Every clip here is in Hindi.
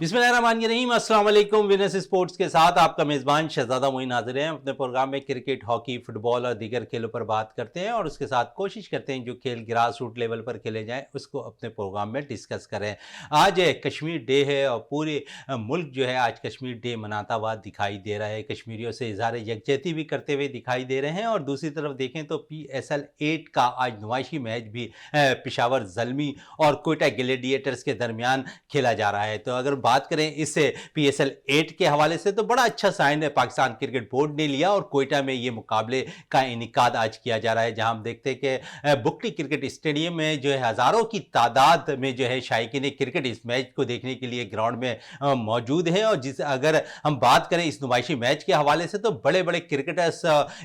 बिस्मिल्लाहिर्रहमानिर्रहीम। अस्सलाम वालेकुम। विनर्स स्पोर्ट्स के साथ आपका मेज़बान शहज़ादा मोइन हाज़िर हैं। अपने प्रोग्राम में क्रिकेट, हॉकी, फुटबॉल और दीगर खेलों पर बात करते हैं और उसके साथ कोशिश करते हैं जो खेल ग्रास रूट लेवल पर खेले जाएँ उसको अपने प्रोग्राम में डिस्कस करें। आज कश्मीर डे है और पूरे मुल्क जो है आज कश्मीर डे मनाता हुआ दिखाई दे रहा है। कश्मीरियों से इज़हार यकजहती भी करते हुए दिखाई दे रहे हैं और दूसरी तरफ देखें तो PSL 8 का आज नुमाइशी मैच भी पेशावर ज़ल्मी और कोयटा ग्लैडिएटर्स के दरमियान खेला जा रहा है। तो अगर बात करें इस PSL 8 के हवाले से तो बड़ा अच्छा साइन है पाकिस्तान क्रिकेट बोर्ड ने लिया और कोयटा में ये मुकाबले का इनिकाद आज किया जा रहा है, जहां हम देखते हैं कि बुकटी क्रिकेट स्टेडियम में जो है हजारों की तादाद में जो है शायकीन क्रिकेट इस मैच को देखने के लिए ग्राउंड में मौजूद है। और जिस अगर हम बात करें इस नुमाइशी मैच के हवाले से तो बड़े बड़े क्रिकेटर्स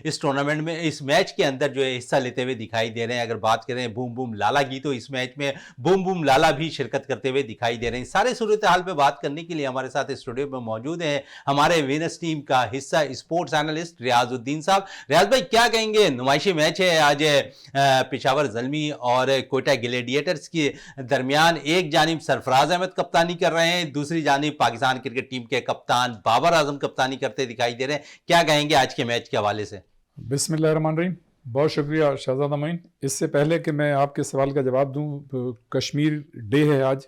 इस टूर्नामेंट में इस मैच के अंदर जो है हिस्सा लेते हुए दिखाई दे रहे हैं। अगर बात करें बूम बूम लाला की तो इस मैच में बूम बूम लाला भी शिरकत करते हुए दिखाई दे रहे हैं। सारे सूरत हाल पे बात करने के लिए हमारे साथ स्टूडियो में मौजूद हैं हमारे विनर्स टीम का हिस्सा स्पोर्ट्स एनालिस्ट रियाजुद्दीन साहब। रियाज भाई क्या कहेंगे, नुमाइशी मैच है आज पेशावर ज़ल्मी और कोयटा ग्लैडिएटर्स के दरमियान। एक जानिब सरफराज अहमद कप्तानी कर रहे हैं, दूसरी जानिब पाकिस्तान क्रिकेट टीम के कप्तान बाबर आजम कप्तानी करते दिखाई दे रहे हैं। क्या कहेंगे आज के मैच के हवाले से? बिस्मिल्लाहिर्रहमानिर्रहीम। बहुत शुक्रिया शहजादा मोइन। इससे पहले कि मैं आपके सवाल का जवाब दूं, कश्मीर डे है आज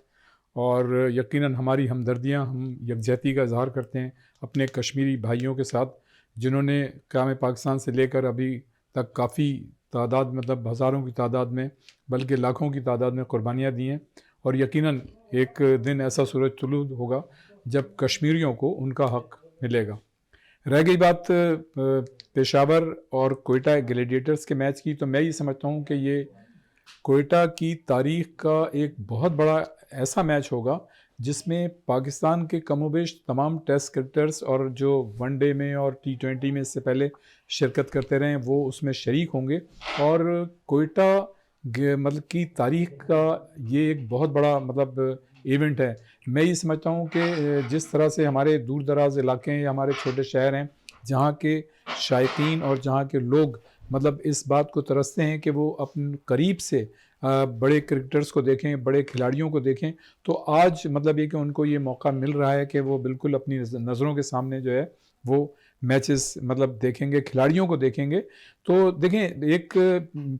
और यकीनन हमारी हमदर्दियां, हम यकजहती का इजहार करते हैं अपने कश्मीरी भाइयों के साथ जिन्होंने क़याम पाकिस्तान से लेकर अभी तक काफ़ी तादाद, मतलब हज़ारों की तादाद में बल्कि लाखों की तादाद में कुर्बानियाँ दी हैं। और यकीनन एक दिन ऐसा सूरज तुलू होगा जब कश्मीरियों को उनका हक़ मिलेगा। रह गई बात पेशावर और कोयटा ग्लैडिएटर्स के मैच की, तो मैं ये समझता हूँ कि ये कोयटा की तारीख़ का एक बहुत बड़ा ऐसा मैच होगा जिसमें पाकिस्तान के कमोबेश तमाम टेस्ट क्रिकेटर्स और जो वनडे में और T20 में इससे पहले शिरकत करते रहे वो उसमें शरीक होंगे। और कोयटा मतलब की तारीख़ का ये एक बहुत बड़ा मतलब इवेंट है। मैं ये समझता हूँ कि जिस तरह से हमारे दूर दराज इलाके हैं या हमारे छोटे शहर हैं जहाँ के शायकीन और जहाँ के लोग मतलब इस बात को तरसते हैं कि वो अपने करीब से बड़े क्रिकेटर्स को देखें, बड़े खिलाड़ियों को देखें, तो आज मतलब ये कि उनको ये मौका मिल रहा है कि वो बिल्कुल अपनी नज़रों के सामने जो है वो मैचेस मतलब देखेंगे, खिलाड़ियों को देखेंगे। तो देखें, एक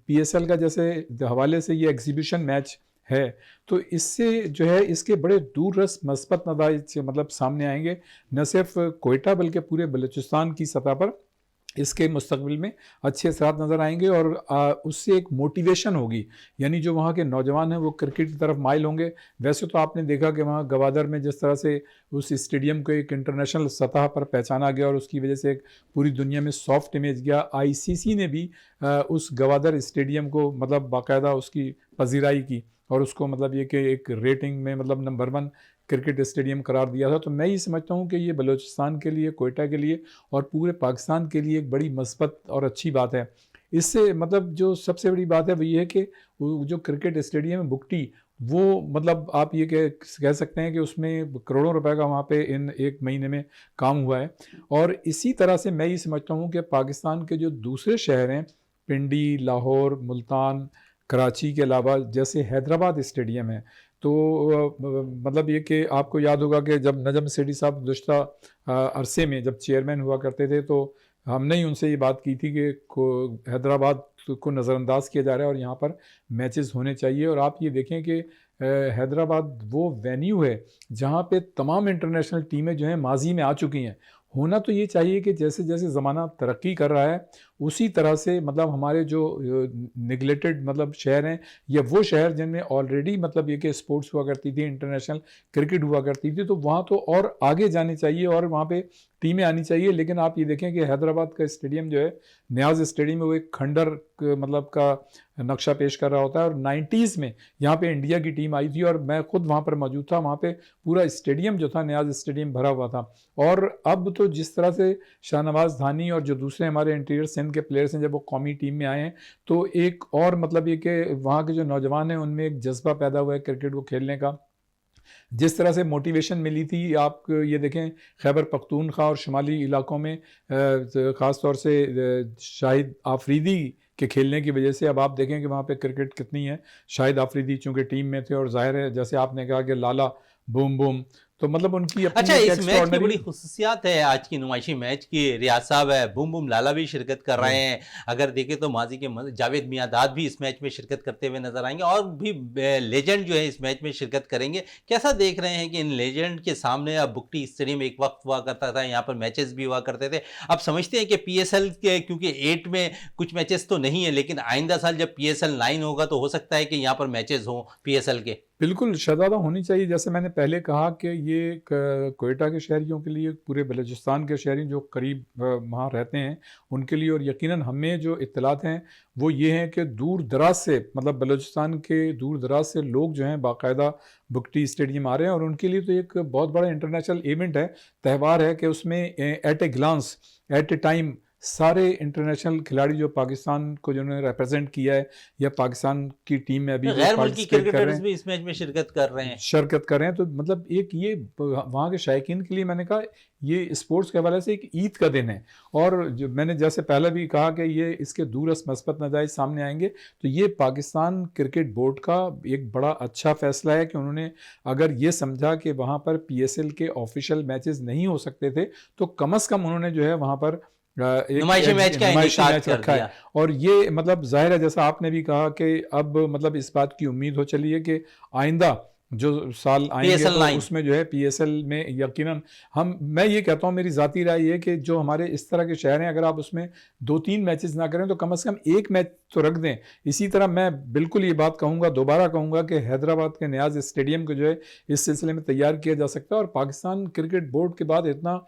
PSL का जैसे हवाले से ये एग्जीबिशन मैच है तो इससे जो है इसके बड़े दूररस मस्बत नताइज मतलब सामने आएंगे, न सिर्फ कोयटा बल्कि पूरे बलूचिस्तान की सतह पर इसके मुस्तकबिल में अच्छे असरात नज़र आएंगे और उससे एक मोटिवेशन होगी, यानी जो वहाँ के नौजवान हैं वो क्रिकेट की तरफ माइल होंगे। वैसे तो आपने देखा कि वहाँ गवादर में जिस तरह से उस स्टेडियम को एक इंटरनेशनल सतह पर पहचाना गया और उसकी वजह से एक पूरी दुनिया में सॉफ्ट इमेज गया। ICC ने भी उस गवादर स्टेडियम को मतलब बाकायदा उसकी पजीराई की और उसको मतलब ये कि एक रेटिंग में मतलब नंबर 1 क्रिकेट स्टेडियम करार दिया था। तो मैं ये समझता हूँ कि ये बलूचिस्तान के लिए, कोयटा के लिए और पूरे पाकिस्तान के लिए एक बड़ी मस्बत और अच्छी बात है। इससे मतलब जो सबसे बड़ी बात है वो ये है कि जो क्रिकेट स्टेडियम है बुकटी, वो मतलब आप ये कह सकते हैं कि उसमें करोड़ों रुपए का वहाँ पे इन एक महीने में काम हुआ है। और इसी तरह से मैं ये समझता हूँ कि पाकिस्तान के जो दूसरे शहर हैं, पिंडी, लाहौर, मुल्तान, कराची के अलावा जैसे हैदराबाद स्टेडियम है, तो मतलब ये कि आपको याद होगा कि जब नजम सेठी साहब गुज़श्ता अरसे में जब चेयरमैन हुआ करते थे तो हमने ही उनसे ये बात की थी कि हैदराबाद को नज़रअंदाज किया जा रहा है और यहाँ पर मैचेस होने चाहिए। और आप ये देखें कि हैदराबाद वो वेन्यू है जहाँ पे तमाम इंटरनेशनल टीमें जो हैं माजी में आ चुकी हैं। होना तो ये चाहिए कि जैसे जैसे ज़माना तरक्की कर रहा है उसी तरह से मतलब हमारे जो निगलेक्टेड मतलब शहर हैं या वो शहर जिनमें ऑलरेडी मतलब ये कि स्पोर्ट्स हुआ करती थी, इंटरनेशनल क्रिकेट हुआ करती थी, तो वहाँ तो और आगे जाने चाहिए और वहाँ पे टीमें आनी चाहिए। लेकिन आप ये देखें कि हैदराबाद का स्टेडियम जो है, न्याज स्टेडियम है, वो एक खंडर मतलब का नक्शा पेश कर रहा होता है। और 90s में यहाँ पे इंडिया की टीम आई थी और मैं खुद वहाँ पर मौजूद था। वहाँ पे पूरा स्टेडियम जो था न्याज स्टेडियम भरा हुआ था। और अब तो जिस तरह से शाहनवाज धानी और जो दूसरे हमारे इंटीरियर सिंध के प्लेयर्स हैं जब वो कौमी टीम में आए हैं तो एक और मतलब ये कि वहाँ के जो नौजवान हैं उनमें एक जज्बा पैदा हुआ है क्रिकेट को खेलने का। जिस तरह से मोटिवेशन मिली थी, आप ये देखें खैबर पख्तूनख्वा और शुमाली इलाकों में ख़ास तौर से शाहिद आफरीदी के खेलने की वजह से अब आप देखें कि वहाँ पे क्रिकेट कितनी है। शाहिद आफरीदी चूँकि टीम में थे और जाहिर है जैसे आपने कहा कि लाला बूम बूम, तो मतलब उनकी अपनी अच्छा, एक इस मैच की एक्स्ट्राऑर्डिनरी। बड़ी खुसूसियात है आज की नुमाइशी मैच की। रियाज साहब है, बूम बूम लाला भी शिरकत कर रहे हैं। अगर देखें तो माजी के जावेद मियांदाद भी इस मैच में शिरकत करते हुए नजर आएंगे और भी लेजेंड जो है इस मैच में शिरकत करेंगे। कैसा देख रहे हैं कि इन लेजेंड के सामने, अब बुकटी स्टेडियम एक वक्त हुआ करता था, यहाँ पर मैचेस भी हुआ करते थे। अब समझते हैं कि पीएसएल के, क्योंकि 8 में कुछ मैचेस तो नहीं है, लेकिन आइंदा साल जब पीएसएल 9 होगा तो हो सकता है कि यहाँ पर मैचेस हों पीएसएल के। बिल्कुल शहजादा होनी चाहिए। जैसे मैंने पहले कहा कि ये कोयटा के शहरियों के लिए, पूरे बलूचिस्तान के शहरी जो करीब वहाँ रहते हैं उनके लिए, और यकीनन हमें जो इत्तलात हैं वो ये हैं कि दूर दराज से, मतलब बलूचिस्तान के दूर दराज से लोग जो हैं बाकायदा बुकटी स्टेडियम आ रहे हैं, और उनके लिए तो एक बहुत बड़ा इंटरनेशनल इवेंट है, त्यौहार है कि उसमें at a glance, at a time सारे इंटरनेशनल खिलाड़ी जो पाकिस्तान को जिन्होंने रिप्रेजेंट किया है या पाकिस्तान की टीम में अभी जो गैर मुल्की पार्टिसिपेट कर रहे क्रिकेटर्स हैं, भी इस मैच में शिरकत कर रहे हैं। शिरकत कर रहे हैं, तो मतलब एक ये वहाँ के शायकीन के लिए, मैंने कहा ये स्पोर्ट्स के हवाले से एक ईद का दिन है। और जो मैंने जैसे पहले भी कहा कि ये इसके दूरस्थ मस्बत नताइज सामने आएंगे, तो ये पाकिस्तान क्रिकेट बोर्ड का एक बड़ा अच्छा फैसला है कि उन्होंने अगर ये समझा कि वहाँ पर पीएसएल के ऑफिशियल मैचेस नहीं हो सकते थे, तो कम से कम उन्होंने जो है वहाँ पर एक नुमाइशी मैच का नुमाइशी इनेकाद मैच कर रखा है। दिया। और ये मतलब जाहिर है, जैसा आपने भी कहा कि अब मतलब इस बात की उम्मीद हो चली है कि आइंदा जो साल आएंगे पीएसएल तो 9 उसमें जो है पीएसएल में यकीनन मैं ये कहता हूँ, मेरी ज़ाती राय ये कि जो हमारे इस तरह के शहर हैं, अगर आप उसमें 2-3 मैचेस ना करें तो कम से कम एक मैच तो रख दें। इसी तरह मैं बिल्कुल ये बात कहूँगा, दोबारा कहूँगा कि हैदराबाद के नियाज स्टेडियम को जो है इस सिलसिले में तैयार किया जा सकता है, और पाकिस्तान क्रिकेट बोर्ड के बाद इतना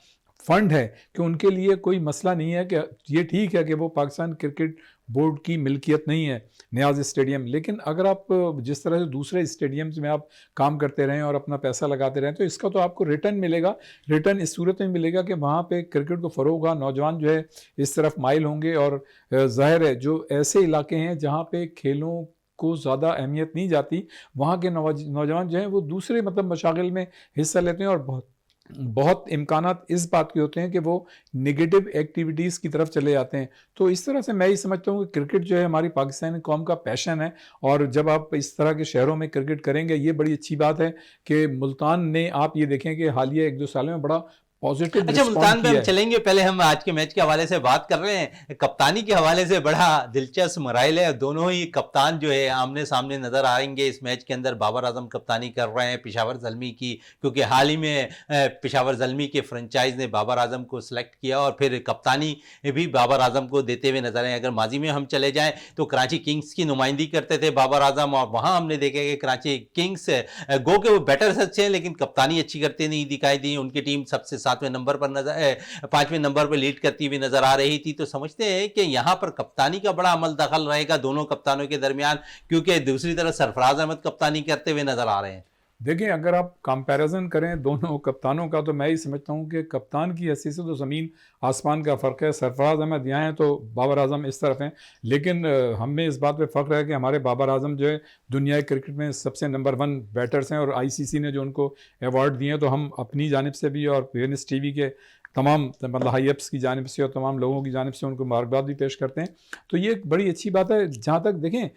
फंड है कि उनके लिए कोई मसला नहीं है कि ये ठीक है कि वो पाकिस्तान क्रिकेट बोर्ड की मिल्कियत नहीं है नियाज स्टेडियम, लेकिन अगर आप जिस तरह से दूसरे स्टेडियम्स में आप काम करते रहें और अपना पैसा लगाते रहें, तो इसका तो आपको रिटर्न मिलेगा। रिटर्न इस सूरत में मिलेगा कि वहाँ पे क्रिकेट को फ़रोग होगा, नौजवान जो है इस तरफ माइल होंगे, और ज़ाहिर है जो ऐसे इलाके हैं जहाँ पे खेलों को ज़्यादा अहमियत नहीं जाती, वहाँ के नौजवान जो हैं वो दूसरे मतलब मशागिल में हिस्सा लेते हैं, और बहुत बहुत इम्कानात इस बात के होते हैं कि वो नेगेटिव एक्टिविटीज़ की तरफ चले जाते हैं। तो इस तरह से मैं ये समझता हूँ कि क्रिकेट जो है हमारी पाकिस्तानी कौम का पैशन है, और जब आप इस तरह के शहरों में क्रिकेट करेंगे, ये बड़ी अच्छी बात है कि मुल्तान ने, आप ये देखें कि हालिया 1-2 सालों में बड़ा पॉजिटिव अच्छा, रिस्पॉन्ड मुल्तान पे किया हम है। चलेंगे। पहले हम आज के मैच के हवाले से बात कर रहे हैं। कप्तानी के हवाले से बड़ा दिलचस्प मराइल है। दोनों ही कप्तान जो है आमने सामने नजर आएंगे इस मैच के अंदर। बाबर आजम कप्तानी कर रहे हैं पेशावर ज़ल्मी की, क्योंकि हाल ही में पेशावर ज़ल्मी के फ्रेंचाइज ने बाबर आजम को सिलेक्ट किया और फिर कप्तानी भी बाबर आजम को देते हुए नजर आए। अगर माजी में हम चले जाएं तो कराची किंग्स की नुमाइंदगी करते थे बाबर आजम, और वहां हमने देखा कि कराची किंग्स गो के वो बैटर्स अच्छे हैं लेकिन कप्तानी अच्छी करते नहीं दिखाई दी। उनकी टीम सबसे 7वें नंबर पर नजर 5वें नंबर पर लीड करती हुई नजर आ रही थी। तो समझते हैं कि यहां पर कप्तानी का बड़ा अमल दखल रहेगा दोनों कप्तानों के दरमियान, क्योंकि दूसरी तरफ सरफराज अहमद कप्तानी करते हुए नजर आ रहे हैं। देखिए, अगर आप कंपैरिजन करें दोनों कप्तानों का, तो मैं ही समझता हूँ कि कप्तान की हैसियत से तो ज़मीन आसमान का फ़र्क है। सरफराज अहमद यहाँ हैं तो बाबर आजम इस तरफ हैं, लेकिन हमें इस बात पे फ़ख्र है कि हमारे बाबर आजम जो है दुनिया क्रिकेट में सबसे नंबर 1 बैटर्स हैं, और आईसीसी ने जो उनको अवार्ड दिए हैं, तो हम अपनी जानिब से भी और वीएनएस टीवी के तमाम मतलब हाई एप्स की जानिब से और तमाम लोगों की जानिब से उनको मुबारकबाद भी पेश करते हैं। तो ये एक बड़ी अच्छी बात है। जहाँ तक देखें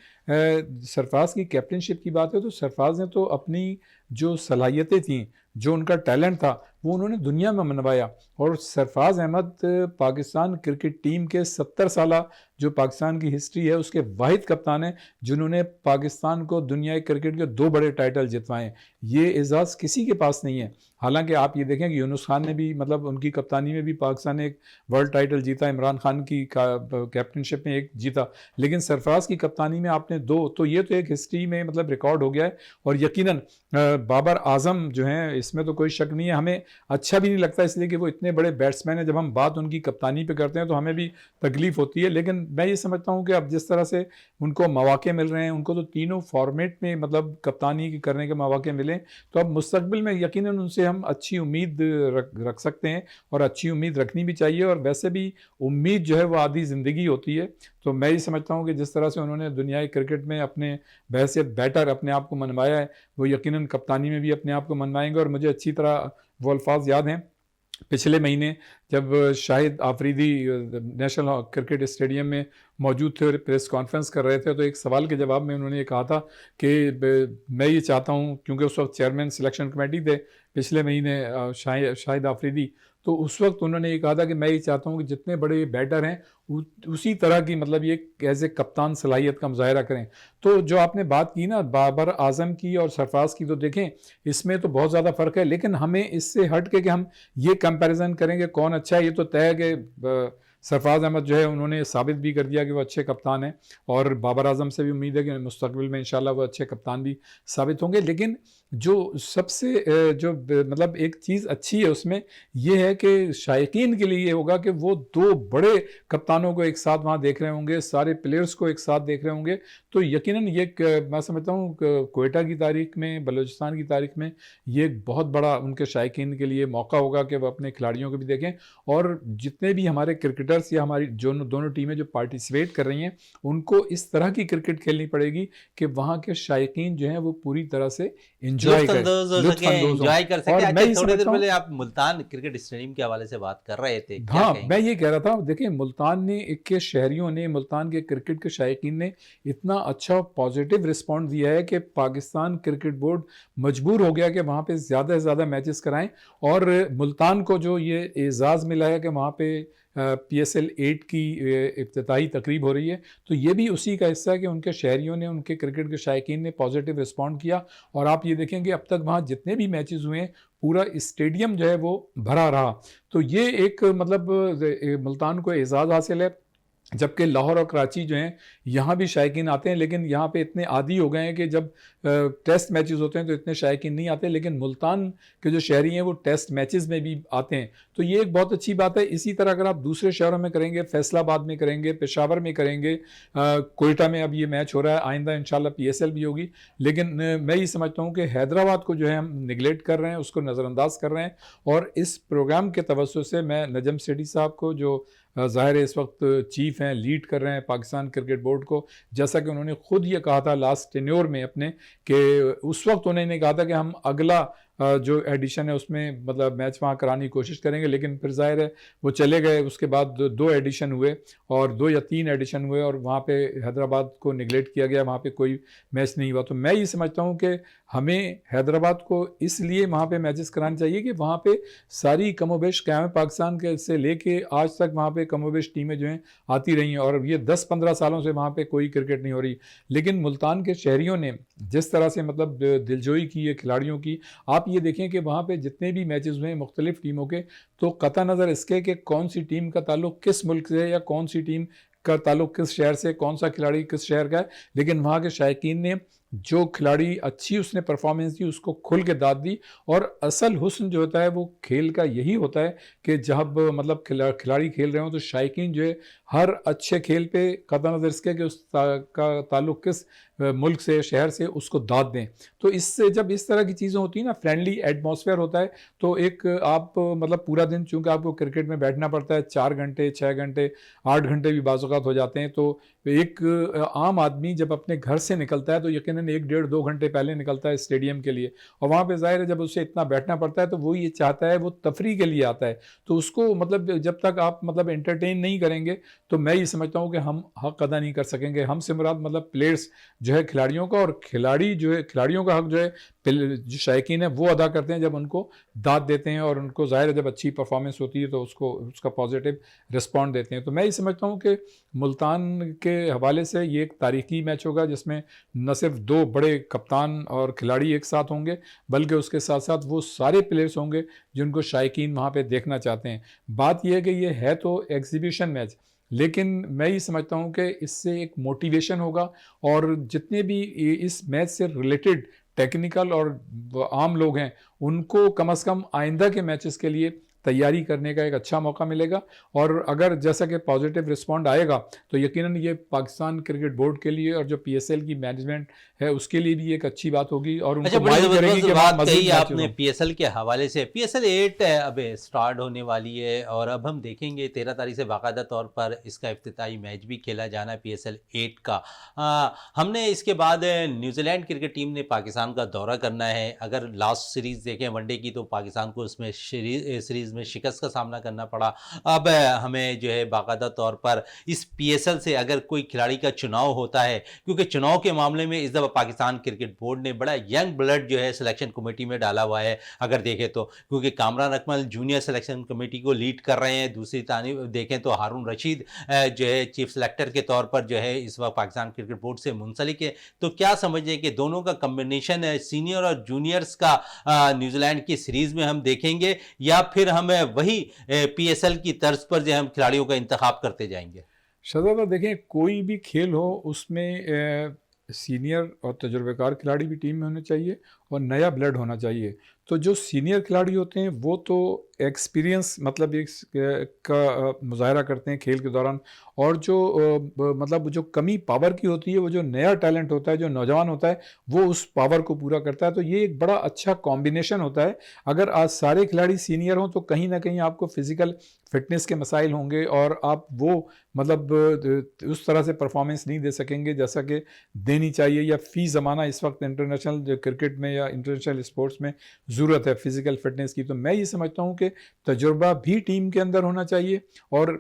सरफराज की कैप्टनशिप की बात है, तो सरफराज ने तो अपनी जो सलाहियतें थीं, जो उनका टैलेंट था, वो उन्होंने दुनिया में मनवाया। और सरफराज अहमद पाकिस्तान क्रिकेट टीम के 70 साला जो पाकिस्तान की हिस्ट्री है उसके वाहिद कप्तान हैं जिन्होंने पाकिस्तान को दुनिया क्रिकेट के 2 बड़े टाइटल जितवाए। ये एजाज़ किसी के पास नहीं है। हालांकि आप ये देखें कि यूनुस खान ने भी मतलब उनकी कप्तानी में भी पाकिस्तान ने एक वर्ल्ड टाइटल जीता, इमरान खान की कैप्टनशिप में एक जीता, लेकिन सरफराज की कप्तानी में आपने 2, तो ये तो एक हिस्ट्री में मतलब रिकॉर्ड हो गया है। और यकीनन बाबर आजम जो हैं इसमें तो कोई शक नहीं है। हमें अच्छा भी नहीं लगता इसलिए कि वो इतने बड़े बैट्समैन हैं, जब हम बात उनकी कप्तानी पे करते हैं तो हमें भी तकलीफ होती है। लेकिन मैं ये समझता हूँ कि अब जिस तरह से उनको मौके मिल रहे हैं, उनको तो तीनों फॉर्मेट में मतलब कप्तानी करने के मौके मिले, तो अब मुस्तकबिल में यकीनन उनसे हम अच्छी उम्मीद रख सकते हैं, और अच्छी उम्मीद रखनी भी चाहिए। और वैसे भी उम्मीद जो है वो आधी ज़िंदगी होती है। तो मैं ये समझता हूँ कि जिस तरह से उन्होंने दुनियाई क्रिकेट में अपने बहैसियत बैटर अपने आप को मनवाया है, वो यकीनन कप्तानी में भी अपने आप को मनवाएंगे। और मुझे अच्छी तरह वो अल्फाज याद हैं पिछले महीने जब Shahid Afridi national cricket stadium में मौजूद थे और प्रेस कॉन्फ्रेंस कर रहे थे, तो एक सवाल के जवाब में उन्होंने ये कहा था कि मैं ये चाहता हूँ, क्योंकि उस वक्त चेयरमैन सिलेक्शन कमेटी थे पिछले महीने शाहिद आफरीदी, तो उस वक्त उन्होंने ये कहा था कि मैं ये चाहता हूँ कि जितने बड़े बैटर हैं उसी तरह की मतलब ये एज ए कप्तान सलाहियत का मुजाहरा करें। तो जो आपने बात की ना बाबर आजम की और सरफराज की, तो देखें इसमें तो बहुत ज़्यादा फ़र्क है, लेकिन हमें इससे हट के कि हम ये कंपैरिजन करेंगे कौन अच्छा है, ये तो तय है कि सरफराज अहमद जो है उन्होंने साबित भी कर दिया कि वो अच्छे कप्तान हैं, और बाबर आजम से भी उम्मीद है कि मुस्तकबिल में इंशाल्लाह वो अच्छे कप्तान भी साबित होंगे। लेकिन जो सबसे मतलब एक चीज़ अच्छी है उसमें ये है कि शायकीन के लिए ये होगा कि वो दो बड़े कप्तानों को एक साथ वहाँ देख रहे होंगे, सारे प्लेयर्स को एक साथ देख रहे होंगे, तो यकीनन ये मैं समझता हूँ कोयटा की तारीख में, बलूचिस्तान की तारीख में ये एक बहुत बड़ा उनके शायकीन के लिए मौका होगा कि वो अपने खिलाड़ियों को भी देखें। और जितने भी हमारे क्रिकेटर्स या हमारी जो दोनों टीमें जो पार्टिसिपेट कर रही हैं, उनको इस तरह की क्रिकेट खेलनी पड़ेगी कि वहाँ के शायकीन जो हैं वो पूरी तरह से इंजॉय करें, लुत्फ अंदोज हों। कर सके। और अच्छा, मैं ये थोड़ी देर समझता हूँ, पहले आप मुल्तान क्रिकेट स्टेडियम के हवाले से बात कर रहे थे, क्या हाँ कहेंगे? मैं ये कह रहा था, देखिए मुल्तान ने के शहरियों ने, मुल्तान के क्रिकेट के शायकीन ने इतना अच्छा पॉजिटिव रिस्पॉन्स दिया है कि पाकिस्तान क्रिकेट बोर्ड मजबूर हो गया कि वहाँ पे ज़्यादा से ज़्यादा मैचेस कराएं। और मुल्तान को जो ये एजाज़ मिला है कि वहाँ पे PSL 8 की इफ्तिताही तकरीब हो रही है, तो ये भी उसी का हिस्सा है कि उनके शहरियों ने, उनके क्रिकेट के शायकीन ने पॉजिटिव रिस्पॉन्ड किया। और आप ये देखेंगे अब तक वहाँ जितने भी मैचेस हुए हैं पूरा स्टेडियम जो है वो भरा रहा। तो ये एक मतलब मुल्तान को एजाज़ हासिल है। जबकि लाहौर और कराची जो हैं यहाँ भी शायकीन आते हैं, लेकिन यहाँ पे इतने आदी हो गए हैं कि जब टेस्ट मैचेस होते हैं तो इतने शायकीन नहीं आते, लेकिन मुल्तान के जो शहरी हैं वो टेस्ट मैचेस में भी आते हैं, तो ये एक बहुत अच्छी बात है। इसी तरह अगर आप दूसरे शहरों में करेंगे, फैसलाबाद में करेंगे, पेशावर में करेंगे, कोयटा में अब ये मैच हो रहा है, आइंदा इंशाल्लाह PSL भी होगी, लेकिन मैं ये समझता हूँ कि हैदराबाद को जो है हम निगलेक्ट कर रहे हैं, उसको नज़रअंदाज कर रहे हैं। और इस प्रोग्राम के तवज्जो से मैं नजम सेठी साहब को, जो ज़ाहिर है इस वक्त चीफ हैं, लीड कर रहे हैं पाकिस्तान क्रिकेट बोर्ड को, जैसा कि उन्होंने खुद ये कहा था लास्ट टेन्योर में अपने, कि उस वक्त उन्होंने कहा था कि हम अगला जो एडिशन है उसमें मतलब मैच वहाँ कराने की कोशिश करेंगे, लेकिन फिर ज़ाहिर है वो चले गए। उसके बाद 2 एडिशन हुए और 2 या 3 एडिशन हुए और वहाँ पे हैदराबाद को निगलेक्ट किया गया, वहाँ पे कोई मैच नहीं हुआ। तो मैं ये समझता हूँ कि हमें हैदराबाद को इसलिए वहाँ पे मैचेस कराने चाहिए कि वहाँ पे सारी कमोबेश क़याम पाकिस्तान के से लेके आज तक वहाँ पे कमोबेश टीमें जो हैं आती रही हैं, और ये 10-15 सालों से वहाँ पे कोई क्रिकेट नहीं हो रही। लेकिन मुल्तान के शहरियों ने जिस तरह से मतलब दिलजोई की है खिलाड़ियों की, आप ये देखें कि वहाँ पे जितने भी मैचेस हुए मुख्तलिफ टीमों के, तो कतई नज़र इसके कि कौन सी टीम का ताल्लुक किस मुल्क से है या कौन सी टीम का ताल्लुक किस शहर से, कौन सा खिलाड़ी किस शहर का है, लेकिन वहाँ के शायकीन ने जो खिलाड़ी अच्छी उसने परफॉर्मेंस दी उसको खुल के दाद दी। और असल हुस्न जो होता है वो खेल का यही होता है कि जब मतलब खिलाड़ी खेल रहे हो तो शायकीन जो है हर अच्छे खेल पे कतई नज़र इसके कि का ताल्लुक किस मुल्क से, शहर से, उसको दाद दें। तो इससे जब इस तरह की चीज़ें होती हैं ना, फ्रेंडली एटमॉस्फेयर होता है, तो एक आप मतलब पूरा दिन चूँकि आपको क्रिकेट में बैठना पड़ता है 4 घंटे, 6 घंटे, 8 घंटे भी बाज़ औक़ात हो जाते हैं, तो एक आम आदमी जब अपने घर से निकलता है तो यकीनन 1 डेढ़ 2 घंटे पहले निकलता है स्टेडियम के लिए, और वहाँ पे ज़ाहिर है जब उसे इतना बैठना पड़ता है तो वो ये चाहता है, वो तफरी के लिए आता है, तो उसको मतलब जब तक आप मतलब एंटरटेन नहीं करेंगे तो मैं ये समझता हूँ कि हम हक़ अदा नहीं कर सकेंगे। हमसे मुराद मतलब प्लेयर्स जो है खिलाड़ियों का, और खिलाड़ी जो है खिलाड़ियों का हक़ जो है जो शायकीन है वो अदा करते हैं जब उनको दाद देते हैं, और उनको ज़ाहिर है जब अच्छी परफॉर्मेंस होती है तो उसको उसका पॉजिटिव रिस्पॉन्ड देते हैं। तो मैं ये समझता हूँ कि मुल्तान के हवाले से ये एक तारीखी मैच होगा जिसमें न सिर्फ 2 बड़े कप्तान और खिलाड़ी एक साथ होंगे, बल्कि उसके साथ साथ वो सारे प्लेयर्स होंगे जिनको शायकीन वहाँ पे देखना चाहते हैं। बात यह है कि ये है तो एग्जीबिशन मैच, लेकिन मैं ये समझता हूँ कि इससे एक मोटिवेशन होगा, और जितने भी इस मैच से रिलेटेड टेक्निकल और आम लोग हैं उनको कम से कम आइंदा के मैचेस के लिए तैयारी करने का एक अच्छा मौका मिलेगा। और अगर जैसा कि पॉजिटिव रिस्पॉन्ड आएगा तो यकीनन ये पाकिस्तान क्रिकेट बोर्ड के लिए और जो PSL की मैनेजमेंट है उसके लिए भी एक अच्छी बात होगी, और अच्छा, उनको बड़ी माइल करेगी ज़बरदस्त कि बात मज़ीद कही मैचेस आपने हों। PSL के हवाले से। PSL 8 अब स्टार्ट होने वाली है और अब हम देखेंगे 13 तारीख से बाकायदा तौर पर इसका इफ्तिताई मैच भी खेला जाना है PSL 8 का। हमने इसके बाद न्यूजीलैंड क्रिकेट टीम ने पाकिस्तान का दौरा करना है। अगर लास्ट सीरीज़ देखें वनडे की तो पाकिस्तान को उसमें सीरीज़ मैचेस में शिकस्त का सामना करना पड़ा। अब हमें जो है बाकायदा तौर पर इस पीएसएल से अगर कोई खिलाड़ी का चुनाव होता है, क्योंकि चुनाव के मामले में इस दफ़ा पाकिस्तान क्रिकेट बोर्ड ने बड़ा यंग ब्लड जो है सिलेक्शन कमेटी में डाला हुआ है अगर देखें तो, क्योंकि Kamran Akmal junior selection committee को लीड कर रहे हैं। दूसरी तारीफ देखें तो हारून रशीद जो है चीफ सेलेक्टर के तौर पर जो है इस वक्त पाकिस्तान क्रिकेट बोर्ड से मुंसलिक है। तो क्या समझें कि दोनों का कम्बिनेशन सीनियर और जूनियर्स का न्यूजीलैंड की सीरीज में हम देखेंगे, या फिर हम वही पीएसएल की तर्ज पर जो हम खिलाड़ियों का इंतखाब करते जाएंगे? शहजादा देखें, कोई भी खेल हो उसमें सीनियर और तजुर्बेकार खिलाड़ी भी टीम में होने चाहिए और नया ब्लड होना चाहिए। तो जो सीनियर खिलाड़ी होते हैं वो तो एक्सपीरियंस मतलब एक का मुजाहरा करते हैं खेल के दौरान, और जो मतलब जो कमी पावर की होती है, वो जो नया टैलेंट होता है, जो नौजवान होता है, वो उस पावर को पूरा करता है। तो ये एक बड़ा अच्छा कॉम्बिनेशन होता है। अगर आज सारे खिलाड़ी सीनियर हों तो कहीं ना कहीं आपको फिजिकल फिटनेस के मसाइल होंगे और आप वो मतलब उस तरह से परफॉर्मेंस नहीं दे सकेंगे जैसा कि देनी चाहिए, या फ़ी ज़माना इस वक्त इंटरनेशनल क्रिकेट में या इंटरनेशनल स्पोर्ट्स में ज़रूरत है फिज़िकल फिटनेस की। तो मैं ये समझता हूँ कि तजुर्बा भी टीम के अंदर होना चाहिए और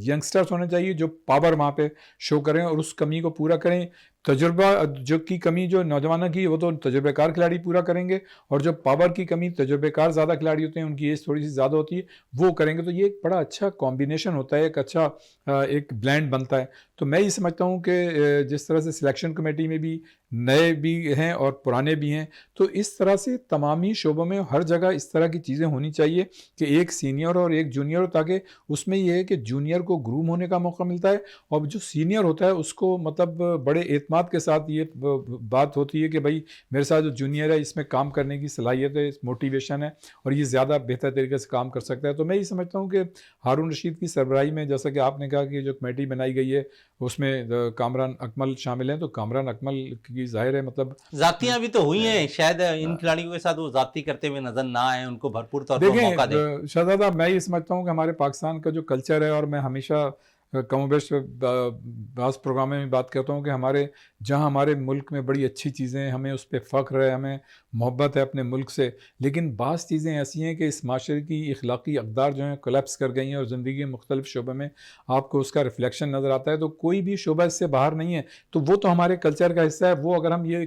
यंगस्टर्स होने चाहिए जो पावर वहाँ पे शो करें और उस कमी को पूरा करें। तजुर्बा जो की कमी जो नौजवानों की, वो तो तजुर्बेकार खिलाड़ी पूरा करेंगे, और जो पावर की कमी तजुर्बेकार ज़्यादा खिलाड़ी होते हैं, उनकी एज थोड़ी सी ज़्यादा होती है, वो करेंगे। तो ये एक बड़ा अच्छा कॉम्बिनेशन होता है, एक अच्छा एक ब्लेंड बनता है। तो मैं ये समझता हूँ कि जिस तरह से सिलेक्शन कमेटी में भी नए भी हैं और पुराने भी हैं, तो इस तरह से तमामी शोबों में हर जगह इस तरह की चीज़ें होनी चाहिए कि एक सीनियर और एक जूनियर हो, ताकि उसमें ये है कि जूनियर को ग्रूम होने का मौका मिलता है और जो सीनियर होता है उसको मतलब बड़े एतमाद के साथ ये बात होती है कि भाई मेरे साथ जो जूनियर है इसमें काम करने की सलाहियत है, मोटिवेशन है और ये ज़्यादा बेहतर तरीके से काम कर सकता है। तो मैं ये समझता हूँ कि हारून रशीद की सरबराही में, जैसा कि आपने कहा कि जो कमेटी बनाई गई है उसमें कामरान अकमल शामिल हैं, तो कामरान अकमल की जाहिर है मतलब जातियां भी तो हुई हैं, शायद इन खिलाड़ियों के साथ वो जाति करते हुए नजर ना आए, उनको भरपूर तौर पर मौका दें। देखें शहजादा, मैं ये समझता हूँ कि हमारे पाकिस्तान का जो कल्चर है, और मैं हमेशा कमोबेश बास प्रोग्राम में भी बात करता हूँ कि हमारे जहाँ हमारे मुल्क में बड़ी अच्छी चीज़ें हैं, हमें उस पर फ़ख्र है, हमें मोहब्बत है अपने मुल्क से, लेकिन बाज़ चीज़ें ऐसी हैं कि इस माशरे की अखलाकी अक़दार जो हैं कोलैप्स कर गई हैं और ज़िंदगी के मुख्तलिफ़ शोबे में आपको उसका रिफ्लेक्शन नज़र आता है। तो कोई भी शोबा इससे बाहर नहीं है, तो वो तो हमारे कल्चर का हिस्सा है। वो अगर हम ये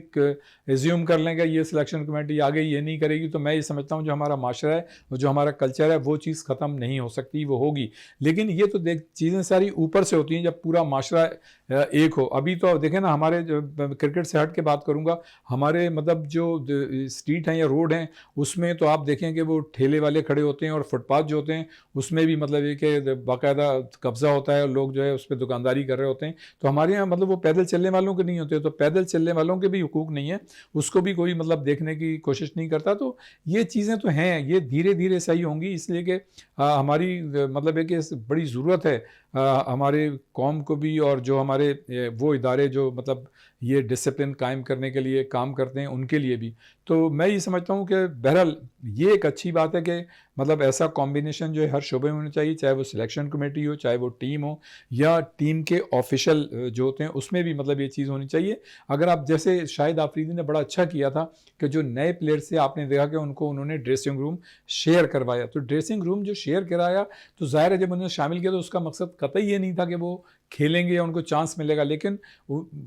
एज्यूम कर लेंगे ये सिलेक्शन कमेटी आगे ये नहीं करेगी, तो मैं ये समझता हूँ जो हमारा माशरा है, जो हमारा कल्चर है, वो चीज़ ख़त्म नहीं हो सकती, वो होगी। लेकिन ये तो देख चीज़ें सारी ऊपर से होती हैं जब पूरा माशरा एक हो। अभी तो देखें ना, हमारे क्रिकेट से हट के बात करूंगा, हमारे मतलब जो स्ट्रीट हैं या रोड हैं उसमें तो आप देखें कि वो ठेले वाले खड़े होते हैं और फुटपाथ जो होते हैं उसमें भी मतलब ये कि बाकायदा कब्जा होता है और लोग जो है उस पर दुकानदारी कर रहे होते हैं। तो हमारे यहाँ मतलब वो पैदल चलने वालों के नहीं होते, तो पैदल चलने वालों के भी हुकूक नहीं है, उसको भी कोई मतलब देखने की कोशिश नहीं करता। तो ये चीज़ें तो हैं, ये धीरे धीरे सही होंगी, इसलिए कि हमारी मतलब है कि बड़ी ज़रूरत है हमारे कौम को भी, और जो हमारे वो इदारे जो मतलब ये डिसिप्लिन कायम करने के लिए काम करते हैं उनके लिए भी। तो मैं ये समझता हूँ कि बहरहाल ये एक अच्छी बात है कि मतलब ऐसा कॉम्बिनेशन जो है हर शोबे में होना चाहिए, चाहे वो सिलेक्शन कमेटी हो, चाहे वो टीम हो, या टीम के ऑफिशियल जो होते हैं उसमें भी मतलब ये चीज़ होनी चाहिए। अगर आप जैसे शाहिद आफरीदी ने बड़ा अच्छा किया था कि जो नए प्लेयर से आपने देखा कि उनको उन्होंने ड्रेसिंग रूम शेयर करवाया, तो ड्रेसिंग रूम जो शेयर कराया तो ज़ाहिर है जब उन्होंने शामिल किया तो उसका मकसद कतई ये नहीं था कि वो खेलेंगे या उनको चांस मिलेगा। लेकिन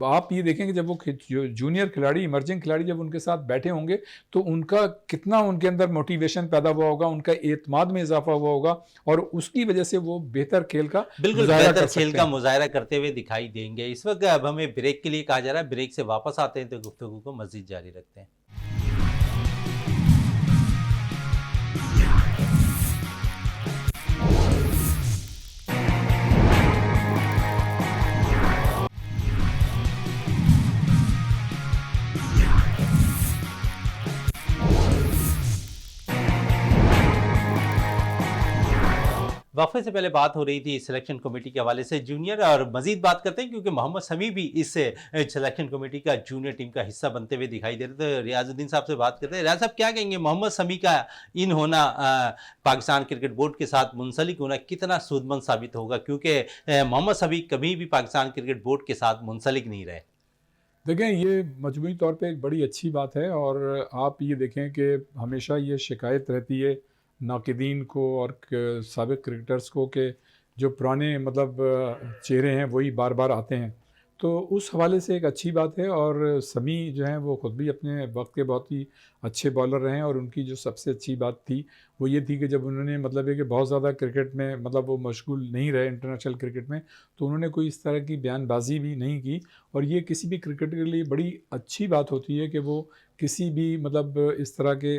आप ये देखेंगे जब वो जूनियर खिलाड़ी, इमर्जिंग खिलाड़ी जब उनके साथ बैठे होंगे तो उनका कितना उनके अंदर मोटिवेशन पैदा हुआ होगा, उनका एतमाद में इजाफा हुआ होगा, और उसकी वजह से वो बेहतर खेल का बिल्कुल बेहतर खेल का मुजाहरा करते हुए दिखाई देंगे। इस वक्त अब हमें ब्रेक के लिए कहा जा रहा है, ब्रेक से वापस आते हैं तो गुफ्तगू को मज़ीद जारी रखते हैं। वक्फे से पहले बात हो रही थी सिलेक्शन कमेटी के हवाले से जूनियर, और मजीद बात करते हैं क्योंकि मोहम्मद शमी भी इस सिलेक्शन कमेटी का जूनियर टीम का हिस्सा बनते हुए दिखाई दे रहे थे। तो रियाजुद्दीन साहब से बात करते हैं। रियाज साहब क्या कहेंगे, मोहम्मद शमी का इन होना पाकिस्तान क्रिकेट बोर्ड के साथ मुंसलिक होना कितना सूदमंद साबित होगा, क्योंकि मोहम्मद शमी कभी भी पाकिस्तान क्रिकेट बोर्ड के साथ मुंसलिक नहीं रहे। देखें, ये मजमूई तौर पे एक बड़ी अच्छी बात है, और आप ये देखें कि हमेशा ये शिकायत रहती है नाक़िदीन को और साबिक़ क्रिकेटर्स को कि जो पुराने मतलब चेहरे हैं वही बार बार आते हैं, तो उस हवाले से एक अच्छी बात है। और समी जो हैं वो ख़ुद भी अपने वक्त के बहुत ही अच्छे बॉलर रहे हैं, और उनकी जो सबसे अच्छी बात थी वो ये थी कि जब उन्होंने मतलब है कि बहुत ज़्यादा क्रिकेट में मतलब वो मशगूल नहीं रहे इंटरनेशनल क्रिकेट में, तो उन्होंने कोई इस तरह की बयानबाजी भी नहीं की। और ये किसी भी क्रिकेटर के लिए बड़ी अच्छी बात होती है कि वो किसी भी मतलब इस तरह के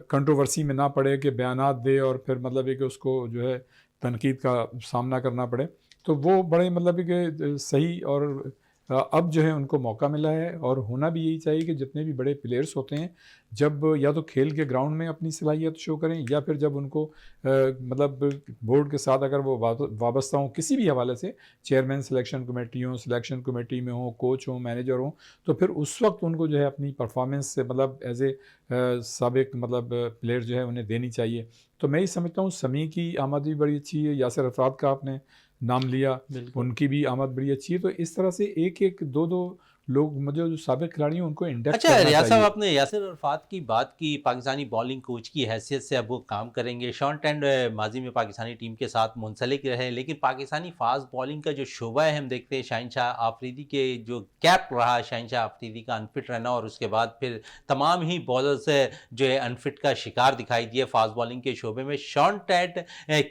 कंट्रोवर्सी में ना पड़े कि बयानात दे और फिर मतलब है कि उसको जो है तनकीद का सामना करना पड़े। तो वो बड़े मतलब है कि सही, और अब जो है उनको मौका मिला है, और होना भी यही चाहिए कि जितने भी बड़े प्लेयर्स होते हैं जब या तो खेल के ग्राउंड में अपनी सलाहियत शो करें, या फिर जब उनको मतलब बोर्ड के साथ अगर वो वाबस्ता हों किसी भी हवाले से, चेयरमैन सिलेक्शन कमेटी हो, सिलेक्शन कमेटी में हो, कोच हो, मैनेजर हो, तो फिर उस वक्त उनको जो है अपनी परफॉर्मेंस से मतलब एज ए साबिक मतलब प्लेयर जो है उन्हें देनी चाहिए। तो मैं ये समझता हूँ समी की आमद भी बड़ी अच्छी है, यासिर अरफात का आपने नाम लिया, उनकी भी आमद बड़ी अच्छी है। तो इस तरह से एक एक दो दो लोग मतलब जो साबिक खिलाड़ी हैं उनको इंडेक्स अच्छा करना रियाज साहब, चाहिए। आपने यासिर अरफात की बात की, पाकिस्तानी बॉलिंग कोच की हैसियत से अब वो काम करेंगे। शॉन टेंड माजी में पाकिस्तानी टीम के साथ मुंसलिक रहे, लेकिन पाकिस्तानी फास्ट बॉलिंग का जो शोबा है हम देखते हैं शहनशाह आफरीदी के जो गैप रहा, शहनशाह आफरीदी का अनफिट रहना, और उसके बाद फिर तमाम ही बॉलर्स जो है अनफिट का शिकार दिखाई दिया फास्ट बॉलिंग के शोबे में। शॉन टेंड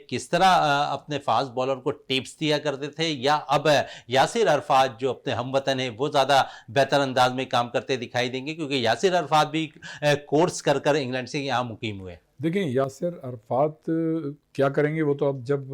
किस तरह अपने फास्ट बॉलर को टिप्स दिया करते थे, या अब यासिर अरफात जो अपने हमवतन है वो ज़्यादा बेहतर अंदाज में काम करते दिखाई देंगे, क्योंकि यासिर अरफात भी कोर्स कर कर इंग्लैंड से यहाँ मुकीम हुए। देखिए यासिर अरफात क्या करेंगे वो तो अब जब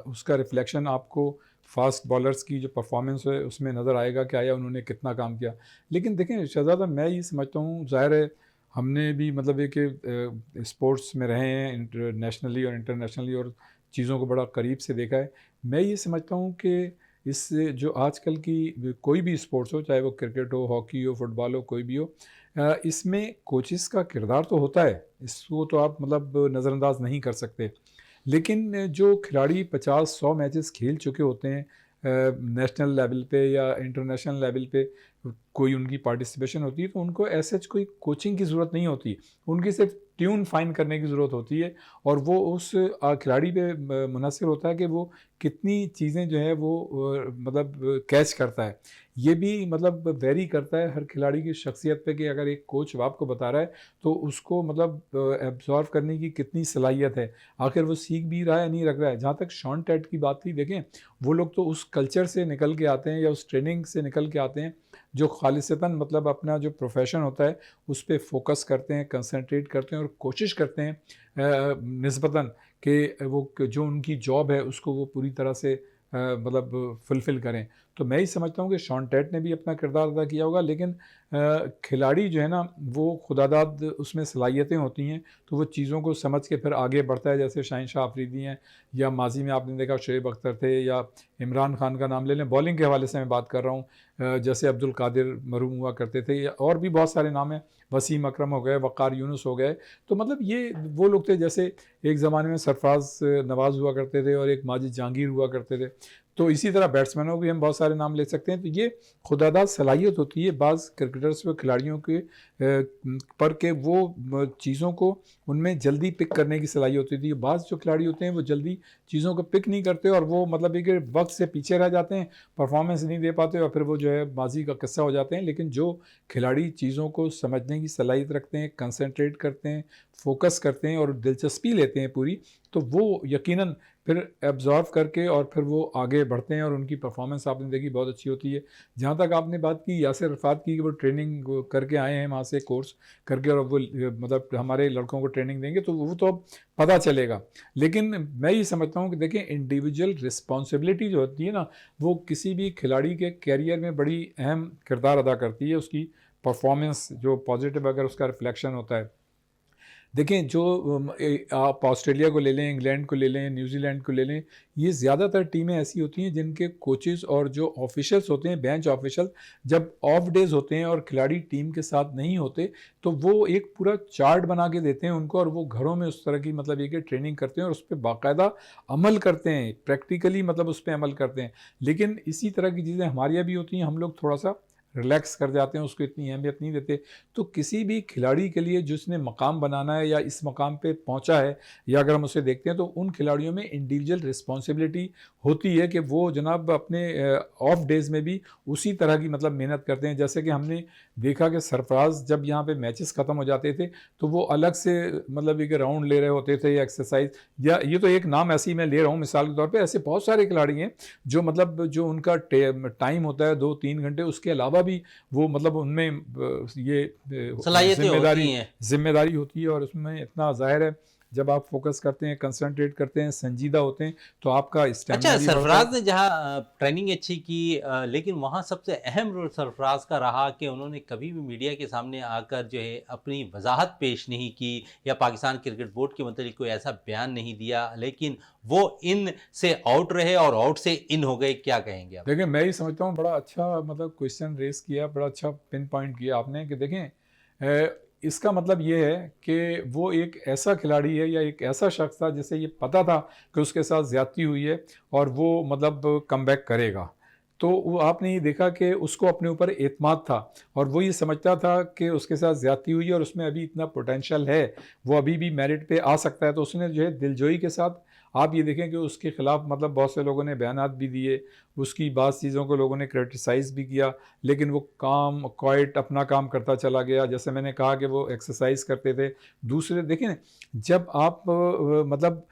उसका रिफ्लेक्शन आपको फास्ट बॉलर्स की जो परफॉर्मेंस है उसमें नज़र आएगा कि आया उन्होंने कितना काम किया। लेकिन देखें शहज़ादा, मैं ये समझता हूँ, ज़ाहिर है हमने भी मतलब एक स्पोर्ट्स में रहे हैं इंटरनेशनली और इंटरनेशनली, और चीज़ों को बड़ा करीब से देखा है। मैं ये समझता हूँ कि इससे जो आजकल की कोई भी स्पोर्ट्स हो, चाहे वो क्रिकेट हो, हॉकी हो, फुटबॉल हो, कोई भी हो, इसमें कोचिज़ का किरदार तो होता है, इसको तो आप मतलब नज़रअंदाज नहीं कर सकते। लेकिन जो खिलाड़ी 50-100 मैचेस खेल चुके होते हैं नेशनल लेवल पे या इंटरनेशनल लेवल पे, कोई उनकी पार्टिसिपेशन होती है, तो उनको ऐसे कोई कोचिंग की ज़रूरत नहीं होती, उनकी सिर्फ ट्यून फाइन करने की ज़रूरत होती है। और वो उस खिलाड़ी पे मुनहसर होता है कि वो कितनी चीज़ें जो है वो मतलब कैच करता है। ये भी मतलब वेरी करता है हर खिलाड़ी की शख्सियत पे कि अगर एक कोच आपको बता रहा है तो उसको मतलब एब्जॉर्व करने की कितनी सलाहियत है, आखिर वो सीख भी रहा है नहीं रख रहा है। जहाँ तक शॉन टेट की बात थी, देखें वो लोग तो उस कल्चर से निकल के आते हैं या उस ट्रेनिंग से निकल के आते हैं जो खालिसतन मतलब अपना जो प्रोफेशन होता है उस पर फोकस करते हैं, कंसंट्रेट करते हैं और कोशिश करते हैं निस्बतन कि वो जो उनकी जॉब है उसको वो पूरी तरह से मतलब फुलफ़िल करें। तो मैं ही समझता हूँ कि शॉन टेट ने भी अपना किरदार अदा किया होगा, लेकिन खिलाड़ी जो है ना वो खुदादाद उसमें सलाहियतें होती हैं, तो वो चीज़ों को समझ के फिर आगे बढ़ता है। जैसे शहनशाह आफरीदी हैं, या माजी में आपने देखा शुएब अख्तर थे, या इमरान खान का नाम ले लें, बॉलिंग के हवाले से मैं बात कर रहा हूँ, जैसे अब्दुल कादिर मरूम हुआ करते थे, या और भी बहुत सारे नाम हैं, वसीम अकरम हो गए, वक़ार यूनुस हो गए। तो मतलब ये वो लोग थे, जैसे एक ज़माने में सरफराज नवाज़ हुआ करते थे और एक माजिद जहांगीर हुआ करते थे। तो इसी तरह बैट्समैनों के हम बहुत सारे नाम ले सकते हैं। तो ये खुदादाद सलाहियत होती है बाज़ क्रिकेटर्स व खिलाड़ियों के पर के वो चीज़ों को उनमें जल्दी पिक करने की सलाहियत होती थी। बाज़ जो खिलाड़ी होते हैं वो जल्दी चीज़ों को पिक नहीं करते और वो मतलब एक वक्त से पीछे रह जाते हैं, परफॉर्मेंस नहीं दे पाते और फिर वो जो है माजी का किस्सा हो जाते हैं। लेकिन जो खिलाड़ी चीज़ों को समझने की सलाहियत रखते हैं, कंसंट्रेट करते हैं, फोकस करते हैं और दिलचस्पी लेते हैं पूरी, तो वो यकीनन फिर एब्जॉर्व करके और फिर वो आगे बढ़ते हैं और उनकी परफॉर्मेंस आपने देखी बहुत अच्छी होती है। जहाँ तक आपने बात की यासिर अरफात की कि वो ट्रेनिंग करके आए हैं वहाँ से कोर्स करके और वो मतलब हमारे लड़कों को ट्रेनिंग देंगे, तो वो तो अब पता चलेगा। लेकिन मैं ये समझता हूँ कि देखें इंडिविजुअल रिस्पॉन्सिबिलिटी जो होती है ना, वो किसी भी खिलाड़ी के कैरियर में बड़ी अहम किरदार अदा करती है। उसकी परफॉर्मेंस जो पॉजिटिव अगर उसका रिफ्लेक्शन होता है, देखें जो आप ऑस्ट्रेलिया को ले लें, इंग्लैंड को ले लें, न्यूजीलैंड को ले लें, ये ज़्यादातर टीमें ऐसी होती हैं जिनके कोचेज़ और जो ऑफिशियल्स होते हैं, बेंच ऑफिशियल, जब ऑफ डेज़ होते हैं और खिलाड़ी टीम के साथ नहीं होते, तो वो एक पूरा चार्ट बना के देते हैं उनको और वो घरों में उस तरह की मतलब ये कि ट्रेनिंग करते हैं और उस पर बाकायदा अमल करते हैं, प्रैक्टिकली मतलब उस पर अमल करते हैं। लेकिन इसी तरह की चीज़ें हमारे यहाँ भी होती हैं, हम लोग थोड़ा सा रिलैक्स कर जाते हैं, उसको इतनी अहमियत नहीं देते। तो किसी भी खिलाड़ी के लिए जिसने मकाम बनाना है या इस मकाम पे पहुंचा है, या अगर हम उसे देखते हैं तो उन खिलाड़ियों में इंडिविजुअल रिस्पॉन्सिबिलिटी होती है कि वो जनाब अपने ऑफ डेज़ में भी उसी तरह की मतलब मेहनत करते हैं। जैसे कि हमने देखा कि सरफराज जब यहाँ पे मैचेस ख़त्म हो जाते थे तो वो अलग से मतलब एक राउंड ले रहे होते थे या एक्सरसाइज, या ये तो एक नाम ऐसे ही मैं ले रहा हूँ मिसाल के तौर पे, ऐसे बहुत सारे खिलाड़ी हैं जो मतलब जो उनका टाइम होता है 2-3 घंटे, उसके अलावा भी वो मतलब उनमें ये सलाहियतें होती हैं। जिम्मेदारी होती है, और उसमें इतना ज़ाहिर है जब आप फोकस करते हैं, कंसंट्रेट करते हैं, संजीदा होते हैं, तो आपका स्टेमिना अच्छा, भी बढ़ता है। सरफराज ने जहाँ ट्रेनिंग अच्छी की, लेकिन वहाँ सबसे अहम रोल सरफराज का रहा कि उन्होंने कभी भी मीडिया के सामने आकर जो है अपनी वजाहत पेश नहीं की या पाकिस्तान क्रिकेट बोर्ड के मतलब कोई ऐसा बयान नहीं दिया, लेकिन वो इन से आउट रहे और आउट से इन हो गए। क्या कहेंगे आप? देखिए, मैं ही समझता हूँ बड़ा अच्छा मतलब क्वेश्चन रेस किया, बड़ा अच्छा पिन पॉइंट किया आपने कि देखें इसका मतलब ये है कि वो एक ऐसा खिलाड़ी है या एक ऐसा शख्स था जिसे ये पता था कि उसके साथ ज़्यादती हुई है और वो मतलब कमबैक करेगा। तो वो आपने ये देखा कि उसको अपने ऊपर एतमाद था और वो ये समझता था कि उसके साथ ज़्यादती हुई है और उसमें अभी इतना पोटेंशियल है, वो अभी भी मेरिट पे आ सकता है। तो उसने जो है दिलजोई के साथ, आप ये देखें कि उसके ख़िलाफ़ मतलब बहुत से लोगों ने बयानात भी दिए, उसकी बात चीज़ों को लोगों ने क्रिटिसाइज़ भी किया, लेकिन वो काम क्वाइट अपना काम करता चला गया। जैसे मैंने कहा कि वो एक्सरसाइज करते थे। दूसरे देखें, जब आप मतलब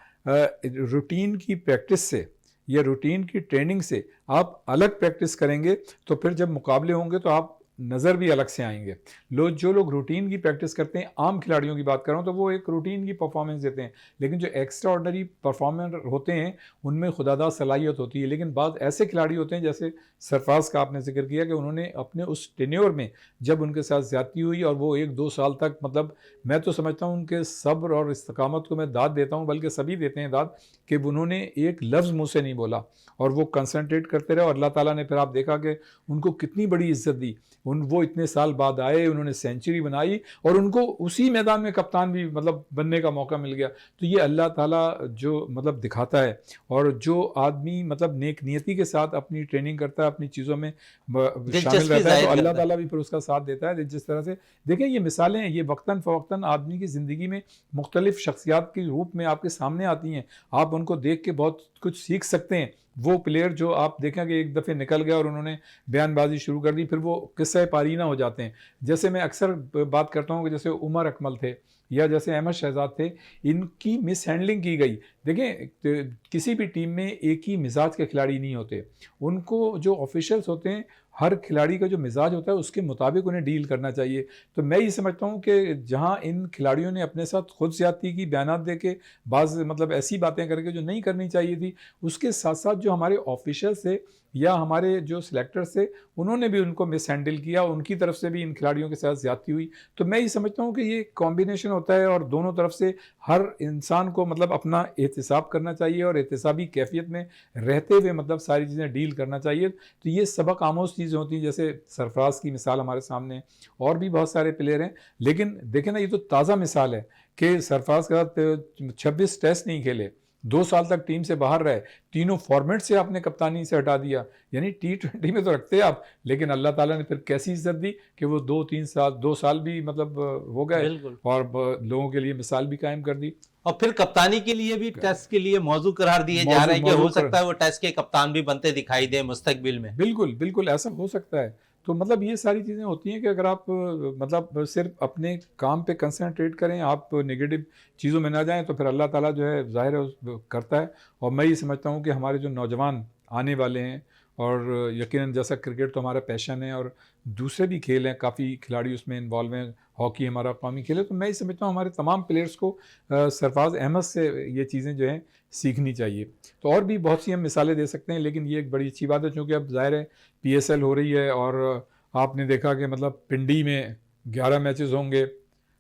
रूटीन की प्रैक्टिस से या रूटीन की ट्रेनिंग से आप अलग प्रैक्टिस करेंगे तो फिर जब मुकाबले होंगे तो आप नज़र भी अलग से आएंगे। जो लोग रूटीन की प्रैक्टिस करते हैं, आम खिलाड़ियों की बात कर रहा हूँ, तो वो एक रूटीन की परफॉर्मेंस देते हैं, लेकिन जो एक्स्ट्रा ऑर्डनरी परफॉर्मर होते हैं उनमें खुदादा सलाहियत होती है। लेकिन बाद ऐसे खिलाड़ी होते हैं जैसे सरफराज का आपने जिक्र किया कि उन्होंने अपने उस टेन्योर में जब उनके साथ ज़्यादती हुई और वो 1-2 साल तक मतलब मैं तो समझता हूँ उनके सब्र और इस्तकामत को मैं दाद देता हूँ, बल्कि सभी देते हैं दाद, कि उन्होंने एक लफ्ज़ मुँह से नहीं बोला और वो कंसंट्रेट करते रहे और अल्लाह ताला ने फिर आप देखा कि उनको कितनी बड़ी इज्जत दी। वो इतने साल बाद आए, उन्होंने सेंचुरी बनाई और उनको उसी मैदान में कप्तान भी मतलब बनने का मौका मिल गया। तो ये अल्लाह ताला जो मतलब दिखाता है, और जो आदमी मतलब नेक नियति के साथ अपनी ट्रेनिंग करता है, अपनी चीज़ों में शामिल दिलचस्पी रहता है, तो जाहिर अल्लाह करता है। ताला भी फिर उसका साथ देता है। जिस तरह से देखिए ये मिसालें हैं, ये वक्तन फ़वक्तन आदमी की ज़िंदगी में मुख्तलिफ़ शख्सियात के रूप में आपके सामने आती हैं। आप उनको देख के बहुत कुछ सीख सकते हैं। वो प्लेयर जो आप देखें कि एक दफ़े निकल गया और उन्होंने बयानबाजी शुरू कर दी, फिर वो किस्सा पारीना हो जाते हैं। जैसे मैं अक्सर बात करता हूँ कि जैसे उमर अकमल थे या जैसे अहमद शहजाद थे, इनकी मिस हैंडलिंग की गई। देखें किसी भी टीम में एक ही मिजाज के खिलाड़ी नहीं होते, उनको जो ऑफिशियल्स होते हैं हर खिलाड़ी का जो मिजाज होता है उसके मुताबिक उन्हें डील करना चाहिए। तो मैं ये समझता हूँ कि जहाँ इन खिलाड़ियों ने अपने साथ खुद ज़्यादती की, बयानात दे के बाज़ मतलब ऐसी बातें करके जो नहीं करनी चाहिए थी, उसके साथ साथ जो हमारे ऑफिशियल्स थे या हमारे जो सिलेक्टर्स थे उन्होंने भी उनको मिस हैंडल किया, उनकी तरफ से भी इन खिलाड़ियों के साथ ज़्यादती हुई। तो मैं ये समझता हूँ कि ये कॉम्बिनेशन होता है और दोनों तरफ से हर इंसान को मतलब अपना एहतिसाब करना चाहिए और एहतिसाबी कैफियत में रहते हुए मतलब सारी चीज़ें डील करना चाहिए। तो ये सबक आमोज़ चीज़ें होती हैं, जैसे सरफराज की मिसाल हमारे सामने, और भी बहुत सारे प्लेयर हैं। लेकिन देखें ना, ये तो ताज़ा मिसाल है कि सरफराज के साथ 26 टेस्ट नहीं खेले, 2 साल तक टीम से बाहर रहे, तीनों फॉर्मेट से आपने कप्तानी से हटा दिया। यानी T20 में तो रखते आप, लेकिन अल्लाह ताला ने फिर कैसी इज्जत दी कि वो 2 साल भी मतलब हो गए बिल्कुल। और लोगों के लिए मिसाल भी कायम कर दी। और फिर कप्तानी के लिए भी टेस्ट के लिए मौजू करार दिए जा मौजू रहे हैं कि मौजू हो कर सकता है वो टेस्ट के कप्तान भी बनते दिखाई दे मुस्तकबिल में। बिल्कुल, बिल्कुल ऐसा हो सकता है। तो मतलब ये सारी चीज़ें होती हैं कि अगर आप मतलब सिर्फ़ अपने काम पे कंसंट्रेट करें, आप नेगेटिव चीज़ों में ना जाएँ, तो फिर अल्लाह ताला जो है ज़ाहिर है करता है। और मैं ये समझता हूँ कि हमारे जो नौजवान आने वाले हैं, और यकीनन जैसा क्रिकेट तो हमारा पैशन है और दूसरे भी खेल हैं, काफ़ी खिलाड़ी उसमें इन्वॉल्व हैं, हॉकी हमारा कौमी खेल है, तो मैं ये समझता हूँ हमारे तमाम प्लेयर्स को सरफराज अहमद से ये चीज़ें जो हैं सीखनी चाहिए। तो और भी बहुत सी हम मिसालें दे सकते हैं, लेकिन ये एक बड़ी अच्छी बात है चूँकि अब ज़ाहिर है PSL हो रही है और आपने देखा कि मतलब पिंडी में 11 मैचेस होंगे,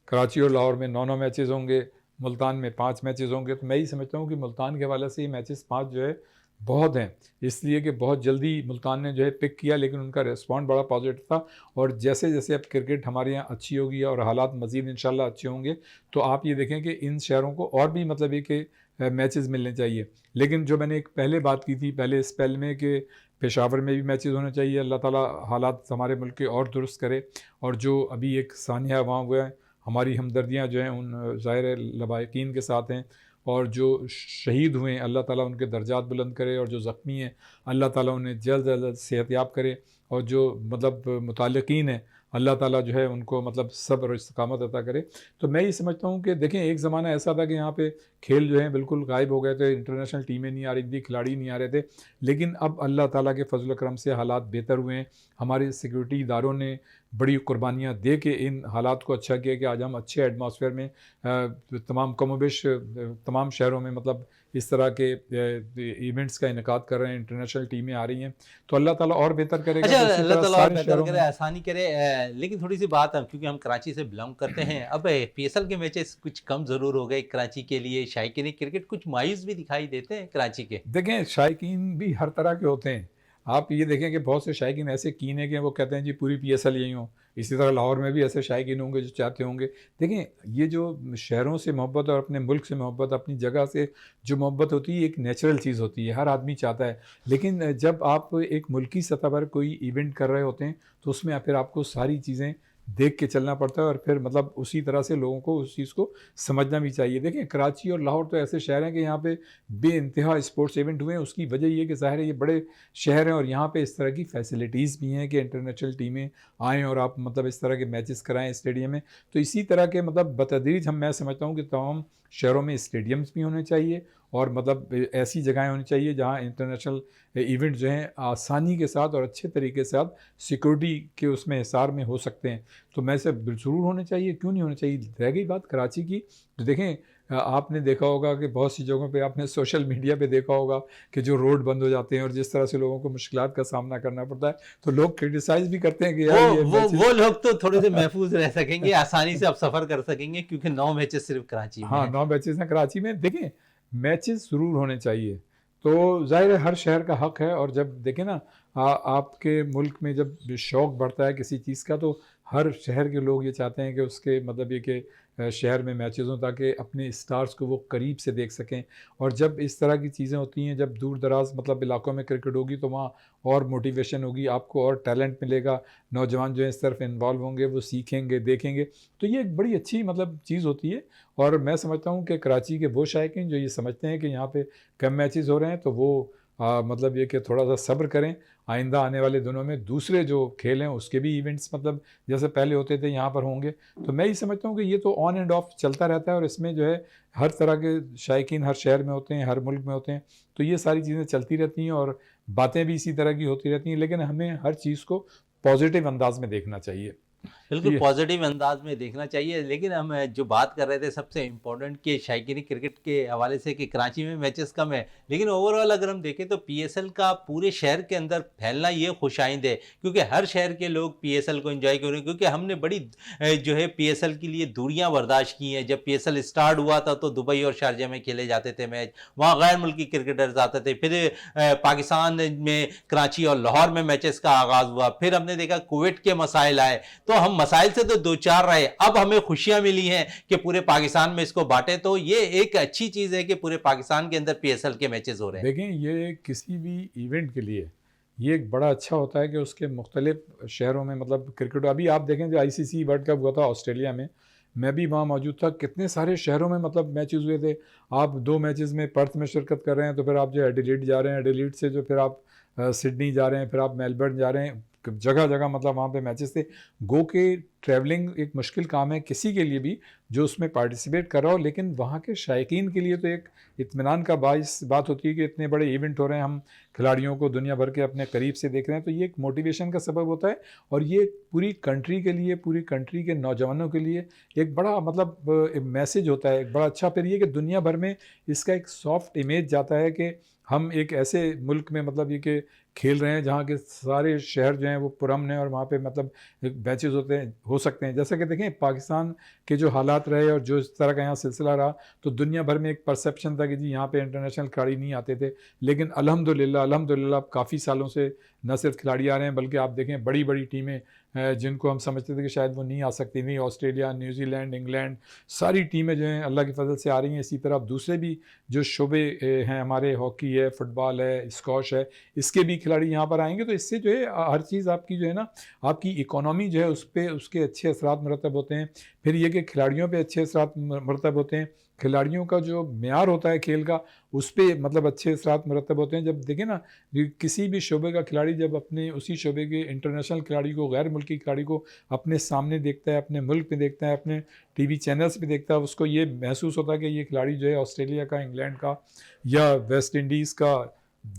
कराची और लाहौर में 9-9 मैचेस होंगे, मुल्तान में 5 मैचेस होंगे। तो मैं ये समझता हूँ कि मुल्तान के हवाले से ये मैचेस 5 जो है बहुत हैं, इसलिए कि बहुत जल्दी मुल्तान ने जो है पिक किया, लेकिन उनका रिस्पॉन्ड बड़ा पॉजिटिव था। और जैसे जैसे अब क्रिकेट हमारे यहाँ अच्छी होगी और हालात मज़ीद इंशाल्लाह अच्छे होंगे, तो आप ये देखें कि इन शहरों को और भी मतलब ये कि मैचेस मिलने चाहिए। लेकिन जो मैंने एक पहले बात की थी पहले स्पेल में कि पेशावर में भी मैचेस होने चाहिए, अल्लाह ताला हालात हमारे मुल्क के और दुरुस्त करे। और जो अभी एक सानिया वहाँ हुआ है, हमारी हमदर्दियाँ जो हैं उन ज़ाहिर लवाहिकीन के साथ हैं। और जो शहीद हुए हैं अल्लाह ताला उनके दर्जात बुलंद करे, और जो ज़ख्मी हैं अल्लाह ताला उन्हें जल्द अज जल्द सेहतयाब करे। और जो मतलब मुताल्लिकीन हैं अल्लाह ताला जो है उनको मतलब सब्र और इस्तिकामत अता करे। तो मैं ये समझता हूँ कि देखें, एक ज़माना ऐसा था कि यहाँ पे खेल जो है बिल्कुल गायब हो गए थे, इंटरनेशनल टीमें नहीं आ रही थी, खिलाड़ी नहीं आ रहे थे। लेकिन अब अल्लाह ताला के फजल करम से हालात बेहतर हुए हैं। हमारे सिक्योरिटी इदारों ने बड़ी कुर्बानियाँ दे के इन हालात को अच्छा किया कि आज हम अच्छे एटमॉस्फेयर में तमाम कमोबेश तमाम शहरों में मतलब इस तरह के इवेंट्स का इनेकाद कर रहे हैं, इंटरनेशनल टीमें आ रही हैं। तो अल्लाह ताला और बेहतर करेगा। अच्छा, तो इसी अल्लाह तरह ताला और सारे बेहतर शहरों करे, में आसानी करे। लेकिन थोड़ी सी बात है, क्योंकि हम कराची से बिलोंग करते हैं, अब पीएसएल के मैचेस कुछ कम ज़रूर हो गए कराची के लिए। शायकीन क्रिकेट कुछ मायूस भी दिखाई देते हैं कराची के। देखें, शायकीन भी हर तरह के होते हैं। आप ये देखें कि बहुत से शायकीन ऐसे कीन हैं कि वो कहते हैं जी पूरी पीएसएल यहीं हो। इसी तरह लाहौर में भी ऐसे शायकीन होंगे जो चाहते होंगे। देखें, ये जो शहरों से मोहब्बत और अपने मुल्क से मोहब्बत, अपनी जगह से जो मोहब्बत होती है, एक नेचुरल चीज़ होती है, हर आदमी चाहता है। लेकिन जब आप एक मुल्की सतह पर कोई इवेंट कर रहे होते हैं तो उसमें फिर आपको सारी चीज़ें देख के चलना पड़ता है, और फिर मतलब उसी तरह से लोगों को उस चीज़ को समझना भी चाहिए। देखें, कराची और लाहौर तो ऐसे शहर हैं कि यहाँ पे बेइंतहा स्पोर्ट्स इवेंट हुए हैं। उसकी वजह ये कि ज़ाहिर है ये बड़े शहर हैं और यहाँ पे इस तरह की फैसिलिटीज़ भी हैं कि इंटरनेशनल टीमें आएँ और आप मतलब इस तरह के मैचेस कराएँ स्टेडियम में। तो इसी तरह के मतलब बतदरीज मैं समझता हूँ कि तमाम शहरों में स्टेडियम्स भी होने चाहिए, और मतलब ऐसी जगहें होनी चाहिए जहाँ इंटरनेशनल इवेंट जो हैं आसानी के साथ और अच्छे तरीके से साथ सिक्योरिटी के उसमें हिसार में हो सकते हैं। तो मैं से ज़रूर होने चाहिए, क्यों नहीं होने चाहिए। रह गई बात कराची की, तो देखें, आपने देखा होगा कि बहुत सी जगहों पे आपने सोशल मीडिया पे देखा होगा कि जो रोड बंद हो जाते हैं और जिस तरह से लोगों को मुश्किलात का सामना करना पड़ता है, तो लोग क्रिटिसाइज़ भी करते हैं कि वो यार ये वो मैचेस वो लोग तो थोड़े से महफूज रह सकेंगे, आसानी से अब सफ़र कर सकेंगे, क्योंकि 9 मैचेस सिर्फ कराची में हाँ, हैं। 9 मैचेस हैं कराची में। देखें, मैचेस ज़रूर होने चाहिए। तो ज़ाहिर है हर शहर का हक़ है, और जब देखें ना आपके मुल्क में जब शौक़ बढ़ता है किसी चीज़ का, तो हर शहर के लोग ये चाहते हैं कि उसके मतलब ये कि शहर में मैचेस हों ताकि अपने स्टार्स को वो करीब से देख सकें। और जब इस तरह की चीज़ें होती हैं, जब दूर दराज मतलब इलाकों में क्रिकेट होगी तो वहाँ और मोटिवेशन होगी, आपको और टैलेंट मिलेगा। नौजवान जो है इस तरफ इन्वॉल्व होंगे, वो सीखेंगे, देखेंगे। तो ये एक बड़ी अच्छी मतलब चीज़ होती है। और मैं समझता हूँ कि कराची के वो शायकीन जो ये समझते हैं कि यहाँ पे कम मैचेस हो रहे हैं, तो वो मतलब ये कि थोड़ा सा सब्र करें। आइंदा आने वाले दिनों में दूसरे जो खेल हैं उसके भी इवेंट्स मतलब जैसे पहले होते थे यहाँ पर होंगे। तो मैं ये समझता हूँ कि ये तो ऑन एंड ऑफ चलता रहता है, और इसमें जो है हर तरह के शायकीन हर शहर में होते हैं, हर मुल्क में होते हैं। तो ये सारी चीज़ें चलती रहती हैं और बातें भी इसी तरह की होती रहती हैं, लेकिन हमें हर चीज़ को पॉजिटिव अंदाज में देखना चाहिए। बिल्कुल ये पॉजिटिव अंदाज में देखना चाहिए। लेकिन हम जो बात कर रहे थे सबसे इम्पोर्टेंट कि शायकीन क्रिकेट के हवाले से कि कराची में मैचेस कम है, लेकिन ओवरऑल अगर हम देखें तो पीएसएल का पूरे शहर के अंदर फैलना ये खुशाइंद है, क्योंकि हर शहर के लोग पीएसएल को एंजॉय कर रहे हैं। क्योंकि हमने बड़ी जो है पीएसएल के लिए दूरियां बर्दाश्त की हैं। जब पीएसएल स्टार्ट हुआ था तो दुबई और शारजा में खेले जाते थे मैच, वहाँ गैर मुल्की क्रिकेटर्स आते थे। फिर पाकिस्तान में कराची और लाहौर में मैचेस का आगाज़ हुआ। फिर हमने देखा कुवैत के मसाइल आए, तो हम मसाइल से तो दो चार रहे। अब हमें खुशियां मिली हैं कि पूरे पाकिस्तान में इसको बांटे, तो ये एक अच्छी चीज़ है कि पूरे पाकिस्तान के अंदर पीएसएल के मैचेस हो रहे हैं। देखें, ये किसी भी इवेंट के लिए ये एक बड़ा अच्छा होता है कि उसके मुख्तलिफ शहरों में मतलब क्रिकेट। अभी आप देखें जो आईसीसी वर्ल्ड कप हुआ था ऑस्ट्रेलिया में, मैं भी वहाँ मौजूद था। कितने सारे शहरों में मतलब मैचेस हुए थे। आप 2 मैचेस में पर्थ में शिरकत कर रहे हैं, तो फिर आप जो एडिलेड जा रहे हैं, एडिलेड से जो फिर आप सिडनी जा रहे हैं, फिर आप मेलबर्न जा रहे हैं। जगह जगह मतलब वहाँ पे मैचेस थे। गो के ट्रैवलिंग एक मुश्किल काम है किसी के लिए भी जो उसमें पार्टिसिपेट कर रहा हो, लेकिन वहाँ के शायकीन के लिए तो एक इत्मीनान का बात होती है कि इतने बड़े इवेंट हो रहे हैं, हम खिलाड़ियों को दुनिया भर के अपने करीब से देख रहे हैं। तो ये एक मोटिवेशन का सबब होता है, और ये पूरी कंट्री के लिए, पूरी कंट्री के नौजवानों के लिए एक बड़ा मतलब मैसेज होता है, एक बड़ा अच्छा। फिर ये कि दुनिया भर में इसका एक सॉफ्ट इमेज जाता है कि हम एक ऐसे मुल्क में मतलब ये कि खेल रहे हैं जहाँ के सारे शहर जो हैं वो पुरअमन हैं, और वहाँ पे मतलब मैचेस हो सकते हैं। जैसा कि देखें पाकिस्तान के जो हालात रहे और जो इस तरह का यहाँ सिलसिला रहा, तो दुनिया भर में एक परसेप्शन था कि जी यहाँ पे इंटरनेशनल खिलाड़ी नहीं आते थे। लेकिन अल्हम्दुलिल्लाह अब काफ़ी सालों से न सिर्फ खिलाड़ी आ रहे हैं बल्कि आप देखें बड़ी बड़ी टीमें जिनको हम समझते थे कि शायद वो नहीं आ सकती थी, ऑस्ट्रेलिया, न्यूजीलैंड, इंग्लैंड, सारी टीमें जो हैं अल्लाह की फजल से आ रही हैं। इसी तरह दूसरे भी जो शोबे हैं हमारे, हॉकी है, फुटबॉल है, स्क्वॉश है, इसके भी खिलाड़ी यहाँ पर आएंगे। तो इससे जो है हर चीज़ आपकी जो है ना, आपकी इकोनॉमी जो है उस पर उसके अच्छे असरात मरतब होते हैं। फिर ये कि खिलाड़ियों पे अच्छे असरात मरतब होते हैं, खिलाड़ियों का जो मेयार होता है खेल का उस पर मतलब अच्छे असरात मरतब होते हैं। जब देखें ना, किसी भी शोबे का खिलाड़ी जब अपने उसी शोबे के इंटरनेशनल खिलाड़ी को, गैर मुल्की खिलाड़ी को अपने सामने देखता है, अपने मुल्क में देखता है, अपने टीवी चैनल्स पे देखता है, उसको ये महसूस होता है कि ये खिलाड़ी जो है ऑस्ट्रेलिया का, इंग्लैंड का या वेस्ट इंडीज़ का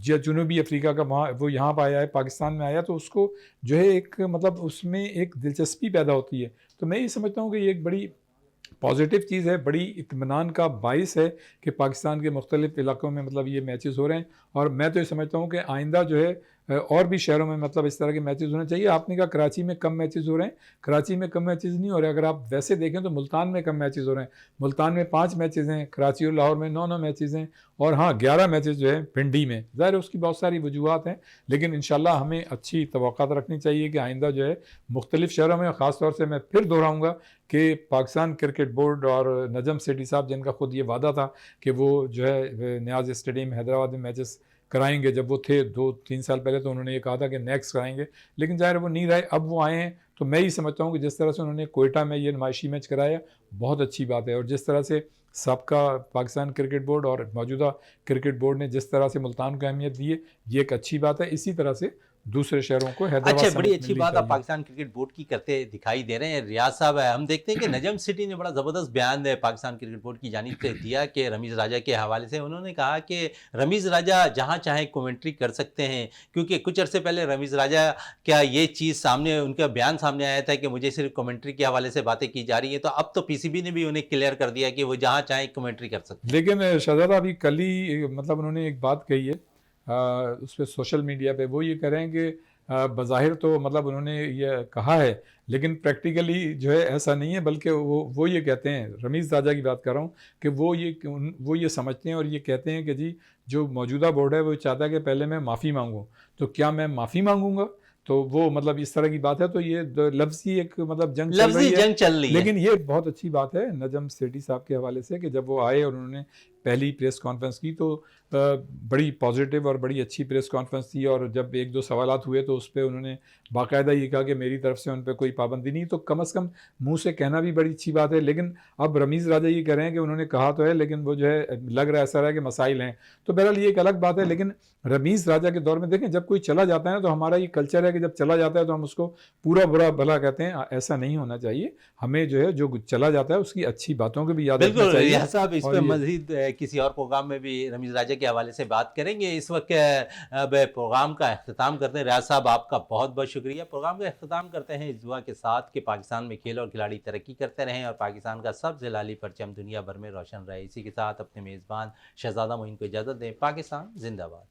या जनूबी अफ्रीका का, वहाँ वो यहाँ पर आया है, पाकिस्तान में आया, तो उसको जो है एक मतलब उसमें एक दिलचस्पी पैदा होती है। तो मैं ये समझता हूँ कि ये एक बड़ी पॉजिटिव चीज़ है, बड़ी इत्मीनान का बाइस है कि पाकिस्तान के मुख्तलिफ़ इलाकों में मतलब ये मैचेस हो रहे हैं। और मैं तो ये समझता हूँ कि आइंदा जो है और भी शहरों में मतलब इस तरह के मैचेस होने चाहिए। आपने कहा कराची में कम मैचेस हो रहे हैं, कराची में कम मैचेस नहीं हो रहे। अगर आप वैसे देखें तो मुल्तान में कम मैचेस हो रहे हैं। मुल्तान में 5 मैचेस हैं, कराची और लाहौर में 9-9 मैचेस हैं, और हाँ 11 मैचेस जो है पिंडी में। ज़ाहिर है उसकी बहुत सारी वजूहत हैं, लेकिन इंशाल्लाह हमें अच्छी तवक्कुआत रखनी चाहिए कि आइंदा जो है मुख्तलिफ़ शहरों में, ख़ास तौर से मैं फिर दोहराऊँगा कि पाकिस्तान क्रिकेट बोर्ड और नजम सेठी साहब, जिनका खुद ये वादा था कि वो जो है नियाज़ स्टेडियम हैदराबाद में मैचेस कराएंगे, जब वो थे 2-3 साल पहले तो उन्होंने ये कहा था कि नेक्स्ट कराएंगे, लेकिन ज़ाहिर वो नहीं रहे। अब वो आए हैं तो मैं ही समझता हूँ कि जिस तरह से उन्होंने कोयटा में ये नुमाइशी मैच कराया बहुत अच्छी बात है। और जिस तरह से सबका पाकिस्तान क्रिकेट बोर्ड और मौजूदा क्रिकेट बोर्ड ने जिस तरह से मुल्तान को अहमियत दी है, ये एक अच्छी बात है। इसी तरह से दूसरे शहरों को हैदराबाद अच्छा, से बड़ी मदद अच्छी मिलनी बात आप चाहिए। पाकिस्तान क्रिकेट बोर्ड की करते दिखाई दे रहे हैं रियाज साहब। हम देखते हैं कि नजम सिटी ने बड़ा ज़बरदस्त बयान पाकिस्तान क्रिकेट बोर्ड की जानिब से दिया कि रमीज़ राजा के हवाले से उन्होंने कहा कि रमीज़ राजा जहां चाहे कमेंट्री कर सकते हैं, क्योंकि कुछ अरसे पहले रमीज़ राजा क्या ये चीज़ सामने, उनका बयान सामने आया था कि मुझे सिर्फ कमेंट्री के हवाले से बातें की जा रही है। तो अब तो पीसीबी ने भी उन्हें क्लियर कर दिया कि वो जहाँ चाहे कमेंट्री कर सकते हैं। लेकिन शहजादा अभी कल ही मतलब उन्होंने एक बात कही है उस पर सोशल मीडिया पे, वो ये कह रहे हैं कि बज़ाहिर तो मतलब उन्होंने ये कहा है, लेकिन प्रैक्टिकली जो है ऐसा नहीं है। बल्कि वो ये कहते हैं, रमीज़ राजा की बात कर रहा हूँ, कि वो ये समझते हैं और ये कहते हैं कि जी जो मौजूदा बोर्ड है वो चाहता है कि पहले मैं माफ़ी मांगूँ। तो क्या मैं माफ़ी मांगूँगा? तो वो मतलब इस तरह की बात है। तो ये लफ्ज़ी एक मतलब जंग चल लफ्जी रही है। जंग चल रही है। लेकिन ये बहुत अच्छी बात है नजम सेठी साहब के हवाले से कि जब वो आए और उन्होंने पहली प्रेस कॉन्फ्रेंस की तो बड़ी पॉजिटिव और बड़ी अच्छी प्रेस कॉन्फ्रेंस थी। और जब एक दो सवालात हुए तो उस पर उन्होंने बाकायदा ये कहा कि मेरी तरफ से उन पर कोई पाबंदी नहीं। तो कम से कम मुंह से कहना भी बड़ी अच्छी बात है। लेकिन अब रमीज़ राजा ये कह रहे हैं कि उन्होंने कहा तो है, लेकिन वो जो है लग रहा है ऐसा रहा है कि मसाइल हैं। तो बहरहाल ये एक अलग बात है। लेकिन रमीज़ राजा के दौर में देखें, जब कोई चला जाता है तो हमारा ये कल्चर है कि जब चला जाता है तो हम उसको पूरा बुरा भला कहते हैं। ऐसा नहीं होना चाहिए। हमें जो है जो चला जाता है उसकी अच्छी बातों को भी याद रखना बिल्कुल चाहिए। रियाज साहब, इस और पे ये मजीद किसी और प्रोग्राम में भी रमीज़ राजा के हवाले से बात करेंगे। इस वक्त अब प्रोग्राम का अख्ताम करते हैं। रियाज साहब, आपका बहुत बहुत शुक्रिया। प्रोग्राम का अख्ताम करते हैं इस दुआ के साथ कि पाकिस्तान में खेल और खिलाड़ी तरक्की करते रहें और पाकिस्तान का सबसे लाली परचम दुनिया भर में रोशन रहे। इसी के साथ अपने मेज़बान शहजादा मोइन को इजाज़त दें। पाकिस्तान जिंदाबाद।